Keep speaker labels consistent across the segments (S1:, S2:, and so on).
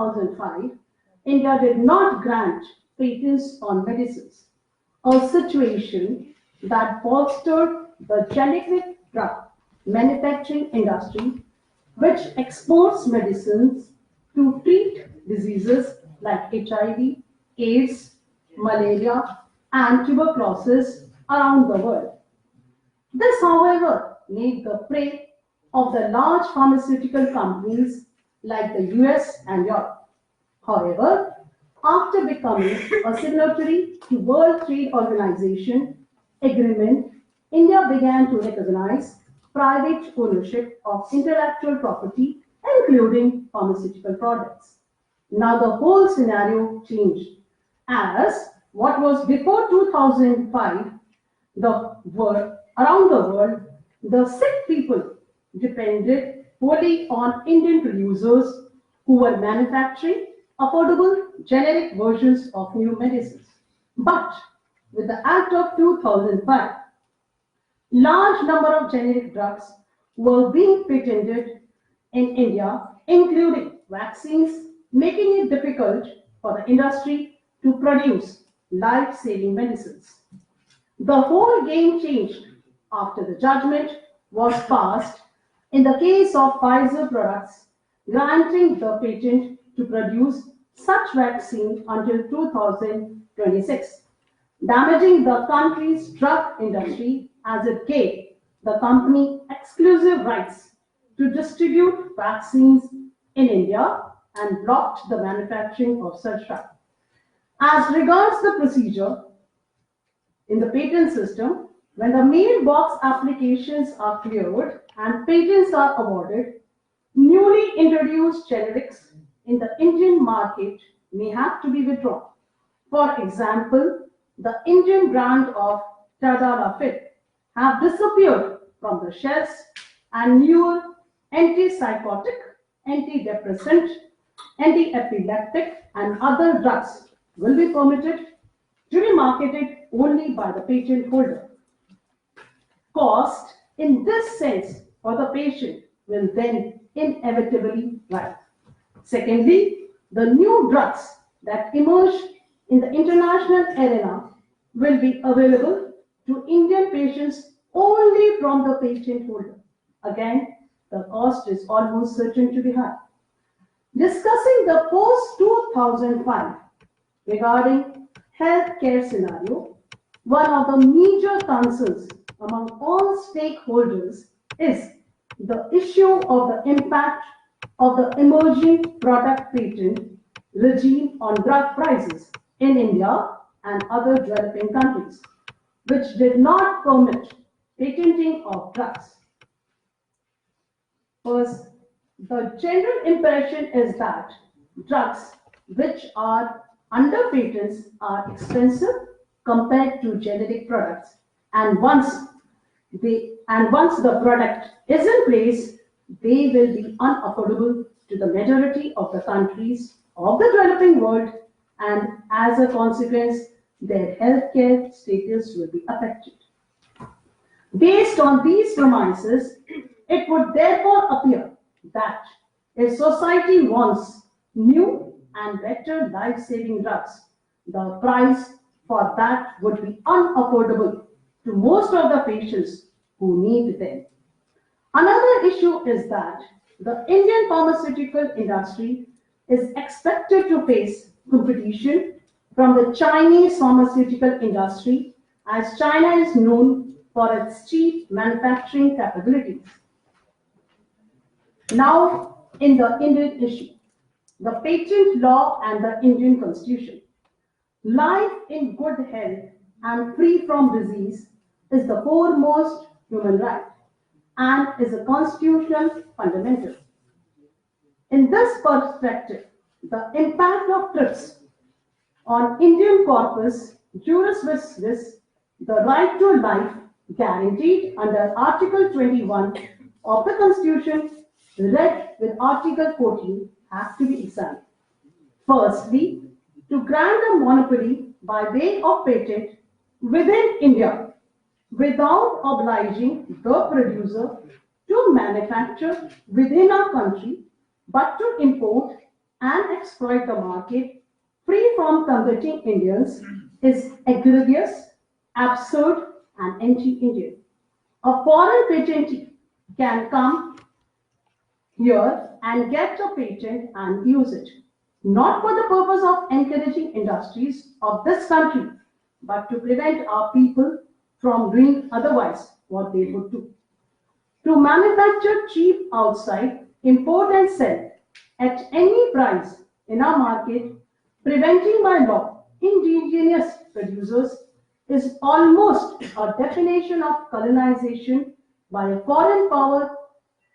S1: 2005, India did not grant patents on medicines, a situation that bolstered the generic drug manufacturing industry, which exports medicines to treat diseases like HIV, AIDS, malaria, and tuberculosis around the world. This, however, made the prey of the large pharmaceutical companies like the US and Europe. However, after becoming a signatory to World Trade Organization agreement, India began to recognize private ownership of intellectual property, including pharmaceutical products. Now the whole scenario changed, as what was before 2005, around the world, the sick people depended wholly on Indian producers who were manufacturing affordable generic versions of new medicines. But with the Act of 2005, large number of generic drugs were being patented in India, including vaccines, making it difficult for the industry to produce life-saving medicines. The whole game changed after the judgment was passed in the case of Pfizer products, granting the patent to produce such vaccine until 2026, damaging the country's drug industry as it gave the company exclusive rights to distribute vaccines in India and blocked the manufacturing of such drugs. As regards the procedure in the patent system, when the mailbox applications are cleared and patents are awarded, newly introduced generics in the Indian market may have to be withdrawn. For example, the Indian brand of Tadalafil have disappeared from the shelves, and newer antipsychotic, antidepressant, anti-epileptic, and other drugs will be permitted to be marketed only by the patent holder. Cost in this sense for the patient will then inevitably rise. Secondly, the new drugs that emerge in the international arena will be available to Indian patients only from the patent holder. Again, the cost is almost certain to be high. Discussing the post-2005 regarding healthcare scenario, one of the major concerns among all stakeholders is the issue of the impact of the emerging product patent regime on drug prices in India and other developing countries, which did not permit patenting of drugs. First, the general impression is that drugs which are under patents are expensive compared to generic products, and once the product is in place, they will be unaffordable to the majority of the countries of the developing world, and as a consequence, their healthcare status will be affected. Based on these premises, it would therefore appear that if society wants new and better life-saving drugs, the price for that would be unaffordable to most of the patients who need them. Another issue is that the Indian pharmaceutical industry is expected to face competition from the Chinese pharmaceutical industry, as China is known for its cheap manufacturing capabilities. Now, in the Indian issue, the patent law and the Indian constitution. Life in good health and free from disease is the foremost human right and is a constitutional fundamental. In this perspective, the impact of TRIPS on Indian corpus juris vis, the right to life guaranteed under Article 21 of the Constitution, read with Article 14, has to be examined. Firstly, to grant a monopoly by way of patent within India without obliging the producer to manufacture within our country, but to import and exploit the market free from competing Indians is egregious, absurd, and anti-Indian. A foreign patentee can come here and get a patent and use it, not for the purpose of encouraging industries of this country, but to prevent our people from doing otherwise what they would do. To manufacture cheap outside, import and sell at any price in our market, preventing by law indigenous producers, is almost a definition of colonization by a foreign power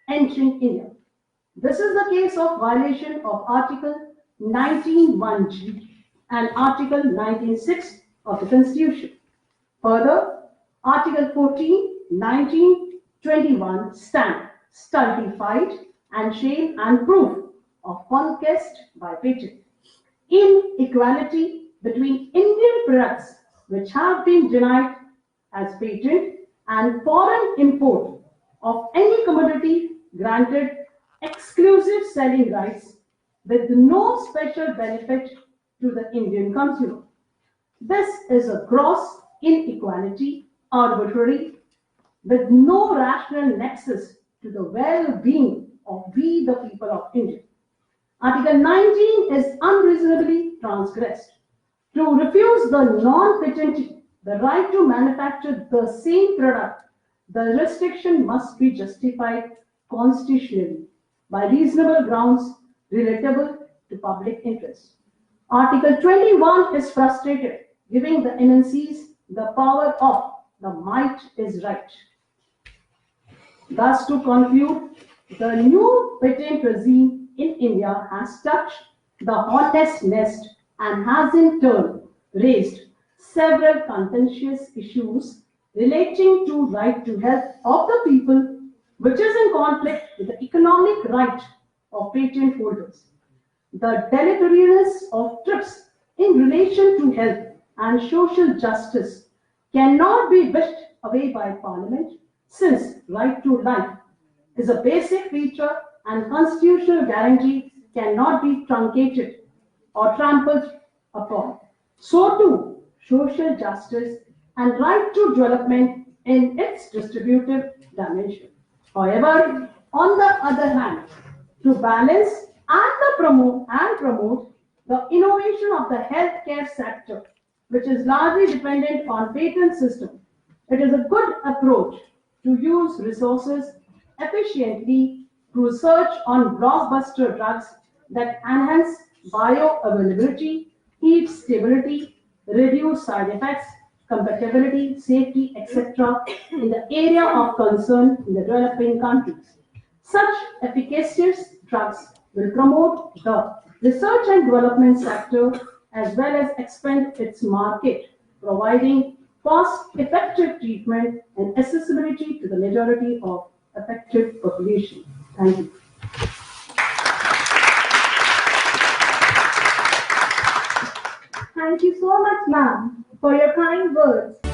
S1: entering India. This is the case of violation of Article 19(1)(g) and Article 19(6) of the Constitution. Further, Article 14, 19, 21 stand stultified and shame and proof of conquest by patent. Inequality between Indian products which have been denied as patent and foreign import of any commodity granted exclusive selling rights with no special benefit to the Indian consumer. This is a gross inequality, arbitrary, with no rational nexus to the well-being of we the people of India. Article 19 is unreasonably transgressed. To refuse the non-patentee the right to manufacture the same product, the restriction must be justified constitutionally by reasonable grounds relatable to public interest. Article 21 is frustrated, giving the MNCs the power of the might is right. Thus, to conclude, the new patent regime in India has touched the hornet's nest and has in turn raised several contentious issues relating to right to health of the people, which is in conflict with the economic right of patent holders. The deleteriousness of TRIPS in relation to health and social justice cannot be wished away by Parliament, since right to life is a basic feature and constitutional guarantee cannot be truncated or trampled upon. So too, social justice and right to development in its distributive dimension. However, on the other hand, to balance and promote the innovation of the healthcare sector, which is largely dependent on patent system, it is a good approach to use resources efficiently to research on blockbuster drugs that enhance bioavailability, heat stability, reduce side effects, compatibility, safety, etc. in the area of concern in the developing countries. Such efficacious drugs will promote the research and development sector as well as expand its market, providing cost-effective treatment and accessibility to the majority of affected population. Thank you.
S2: Thank you so much, ma'am, for your kind words